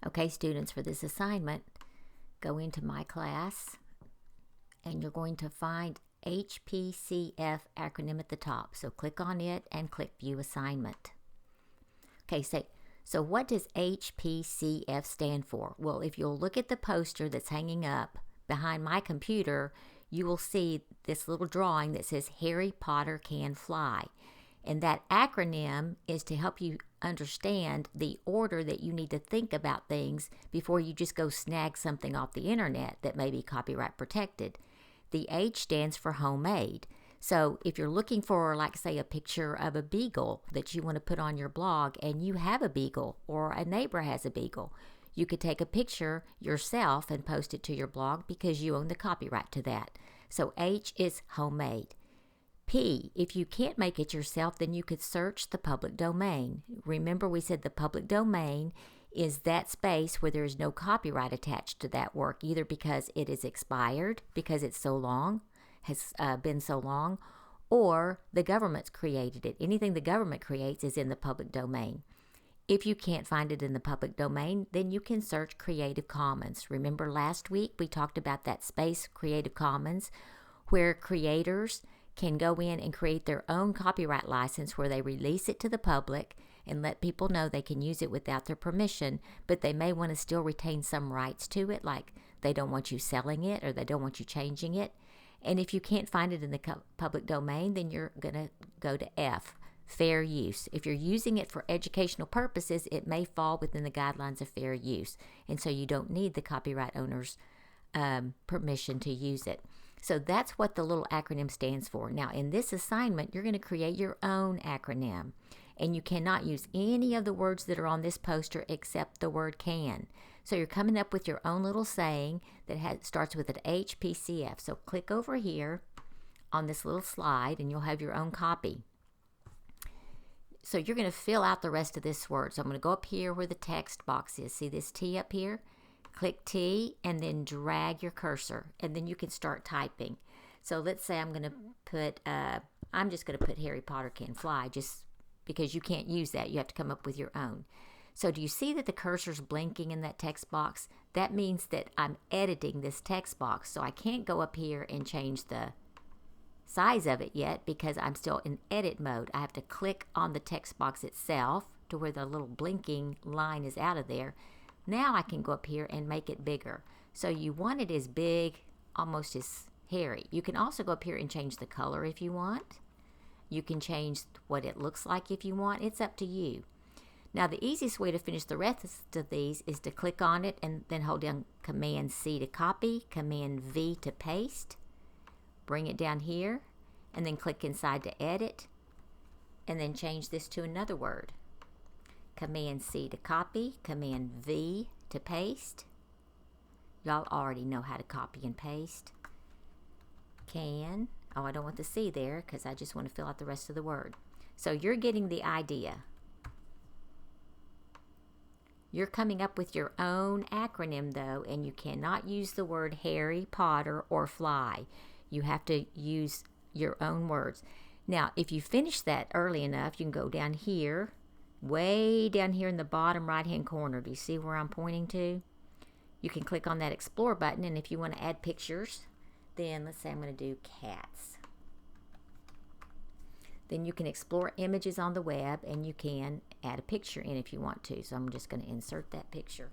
Okay, students, for this assignment, go into My Class, and you're going to find HPCF acronym at the top. So click on it and click View Assignment. Okay, so what does HPCF stand for? Well, if you'll look at the poster that's hanging up behind my computer, you will see this little drawing that says Harry Potter Can Fly. And that acronym is to help you understand the order that you need to think about things before you just go snag something off the internet that may be copyright protected. The H stands for homemade. So if you're looking for, like, say, a picture of a beagle that you want to put on your blog and you have a beagle or a neighbor has a beagle, you could take a picture yourself and post it to your blog because you own the copyright to that. So H is homemade. P, if you can't make it yourself, then you could search the public domain. Remember, we said the public domain is that space where there is no copyright attached to that work, either because it is expired, because it's so long, has been so long, or the government's created it. Anything the government creates is in the public domain. If you can't find it in the public domain, then you can search Creative Commons. Remember last week we talked about that space, Creative Commons, where creators can go in and create their own copyright license where they release it to the public and let people know they can use it without their permission, but they may want to still retain some rights to it, like they don't want you selling it or they don't want you changing it. And if you can't find it in the public domain, then you're going to go to F, fair use. If you're using it for educational purposes, it may fall within the guidelines of fair use, and so you don't need the copyright owner's permission to use it. So that's what the little acronym stands for. Now, in this assignment, you're going to create your own acronym, and you cannot use any of the words that are on this poster except the word can. So you're coming up with your own little saying that starts with an HPCF. So click over here on this little slide, and you'll have your own copy. So you're going to fill out the rest of this word. So I'm going to go up here where the text box is. See this T up here? Click T and then drag your cursor, and then you can start typing. So let's say I'm going to put, I'm just going to put Harry Potter Can Fly, just because you can't use that. You have to come up with your own. So do you see that the cursor's blinking in that text box? That means that I'm editing this text box. So I can't go up here and change the size of it yet because I'm still in edit mode. I have to click on the text box itself to where the little blinking line is out of there. Now I can go up here and make it bigger. So you want it as big, almost as hairy. You can also go up here and change the color if you want. You can change what it looks like if you want. It's up to you. Now the easiest way to finish the rest of these is to click on it and then hold down Command C to copy, Command V to paste. Bring it down here and then click inside to edit and then change this to another word. Command C to copy, Command V to paste. Y'all already know how to copy and paste. Can, oh, I don't want the C there because I just want to fill out the rest of the word. So you're getting the idea. You're coming up with your own acronym though, and you cannot use the word Harry Potter or fly. You have to use your own words. Now, if you finish that early enough, you can go down here, way down here in the bottom right hand corner. Do you see where I'm pointing to? You can click on that explore button, and if you want to add pictures, then let's say I'm going to do cats. Then you can explore images on the web and you can add a picture in if you want to. So I'm just going to insert that picture.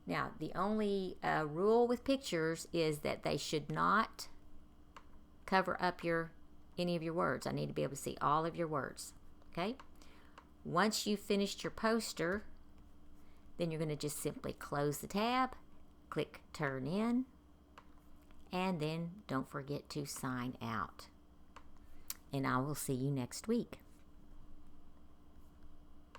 Now the only rule with pictures is that they should not cover up any of your words. I need to be able to see all of your words. Okay? Once you've finished your poster, then you're going to just simply close the tab, click Turn In, and then don't forget to sign out. And I will see you next week.